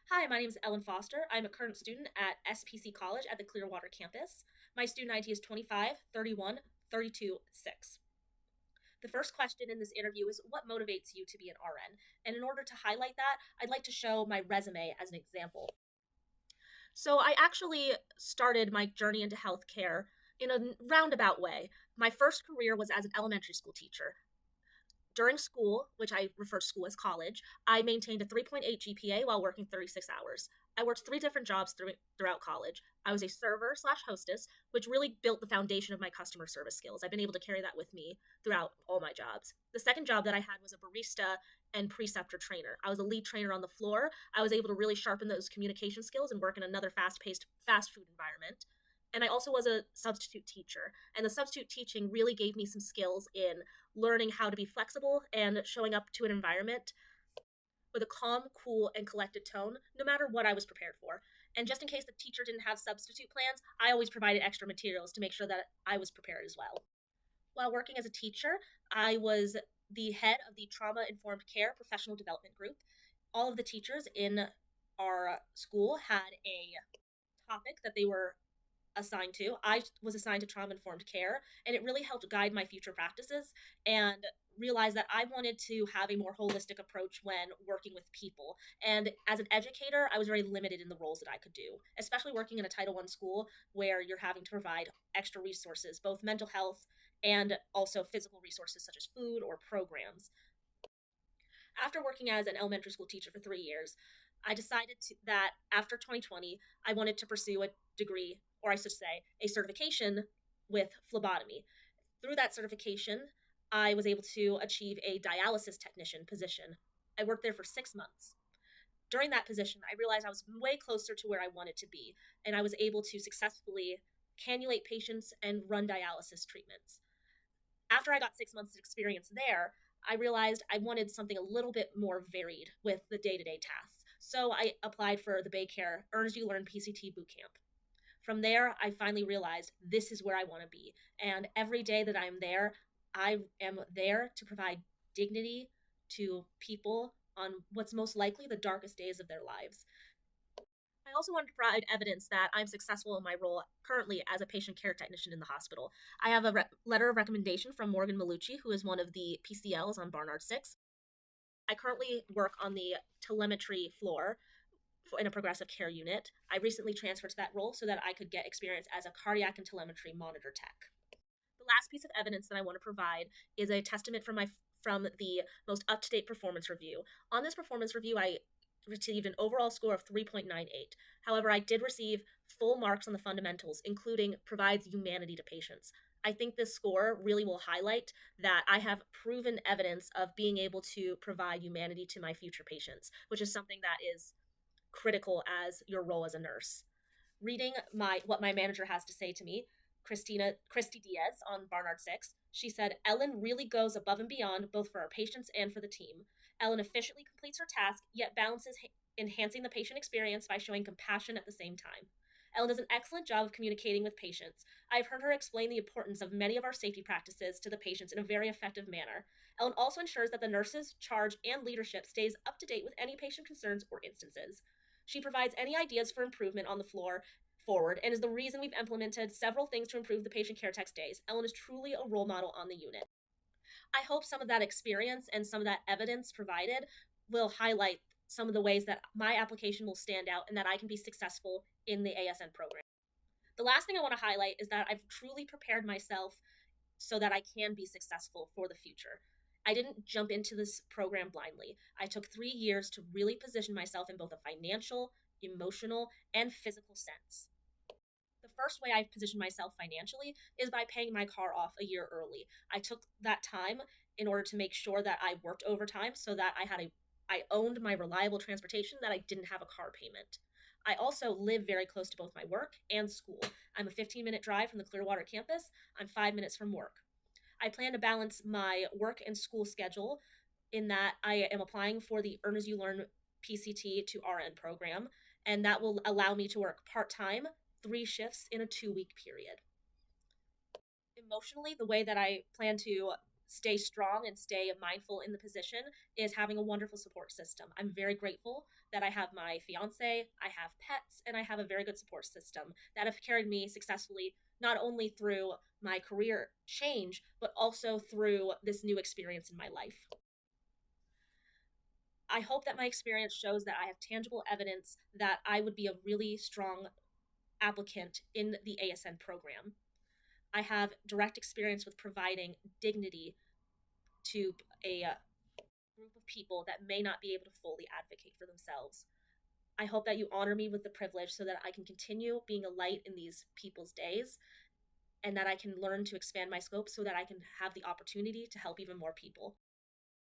Hi, my name is Ellen Foster. I'm a current student at SPC College at the Clearwater campus. My student ID is 25 31 32 6. The first question in this interview is what motivates you to be an RN? And in order to highlight that, I'd like to show my resume as an example. So I actually started my journey into healthcare in a roundabout way. My first career was as an elementary school teacher. During school, which I refer to school as college, I maintained a 3.8 GPA while working 36 hours. I worked three different jobs throughout college. I was a server slash hostess, which really built the foundation of my customer service skills. I've been able to carry that with me throughout all my jobs. The second job that I had was a barista and preceptor trainer. I was a lead trainer on the floor. I was able to really sharpen those communication skills and work in another fast paced fast food environment. And I also was a substitute teacher. And the substitute teaching really gave me some skills in learning how to be flexible and showing up to an environment with a calm, cool, and collected tone, no matter what I was prepared for. And just in case the teacher didn't have substitute plans, I always provided extra materials to make sure that I was prepared as well. While working as a teacher, I was the head of the Trauma Informed Care Professional Development Group. All of the teachers in our school had a topic that they were assigned to. I was assigned to trauma informed care, and it really helped guide my future practices and realize that I wanted to have a more holistic approach when working with people. And as an educator, I was very limited in the roles that I could do, especially working in a Title I school where you're having to provide extra resources, both mental health and also physical resources such as food or programs. After working as an elementary school teacher for 3 years, I decided that after 2020, I wanted to pursue a degree, or I should say, a certification with phlebotomy. Through that certification, I was able to achieve a dialysis technician position. I worked there for 6 months. During that position, I realized I was way closer to where I wanted to be, and I was able to successfully cannulate patients and run dialysis treatments. After I got 6 months of experience there, I realized I wanted something a little bit more varied with the day to day tasks. So I applied for the Baycare Earn as You Learn PCT Bootcamp. From there, I finally realized this is where I want to be. And every day that I'm there, I am there to provide dignity to people on what's most likely the darkest days of their lives. I also want to provide evidence that I'm successful in my role currently as a patient care technician in the hospital. I have a letter of recommendation from Morgan Malucci, who is one of the PCLs on Barnard 6. I currently work on the telemetry floor in a progressive care unit. I recently transferred to that role so that I could get experience as a cardiac and telemetry monitor tech. The last piece of evidence that I want to provide is a testament from the most up-to-date performance review. On this performance review, I received an overall score of 3.98. However, I did receive full marks on the fundamentals, including provides humanity to patients. I think this score really will highlight that I have proven evidence of being able to provide humanity to my future patients, which is something that is critical as your role as a nurse. Reading what my manager has to say to me, Christy Diaz on Barnard 6, she said, Ellen really goes above and beyond both for our patients and for the team. Ellen efficiently completes her task, yet balances enhancing the patient experience by showing compassion at the same time. Ellen does an excellent job of communicating with patients. I've heard her explain the importance of many of our safety practices to the patients in a very effective manner. Ellen also ensures that the nurses, charge, and leadership stays up to date with any patient concerns or instances. She provides any ideas for improvement on the floor forward and is the reason we've implemented several things to improve the patient care text days. Ellen is truly a role model on the unit. I hope some of that experience and some of that evidence provided will highlight some of the ways that my application will stand out and that I can be successful in the ASN program. The last thing I want to highlight is that I've truly prepared myself so that I can be successful for the future. I didn't jump into this program blindly. I took 3 years to really position myself in both a financial, emotional, and physical sense. The first way I've positioned myself financially is by paying my car off a year early. I took that time in order to make sure that I worked overtime so that I owned my reliable transportation, that I didn't have a car payment. I also live very close to both my work and school. I'm a 15-minute drive from the Clearwater campus. I'm 5 minutes from work. I plan to balance my work and school schedule in that I am applying for the Earn as You Learn PCT to RN program, and that will allow me to work part-time, 3 shifts in a 2-week period. Emotionally, the way that I plan to stay strong and stay mindful in the position is having a wonderful support system. I'm very grateful that I have my fiance, I have pets, and I have a very good support system that have carried me successfully, not only through my career change, but also through this new experience in my life. I hope that my experience shows that I have tangible evidence that I would be a really strong applicant in the ASN program. I have direct experience with providing dignity to a group of people that may not be able to fully advocate for themselves. I hope that you honor me with the privilege so that I can continue being a light in these people's days and that I can learn to expand my scope so that I can have the opportunity to help even more people.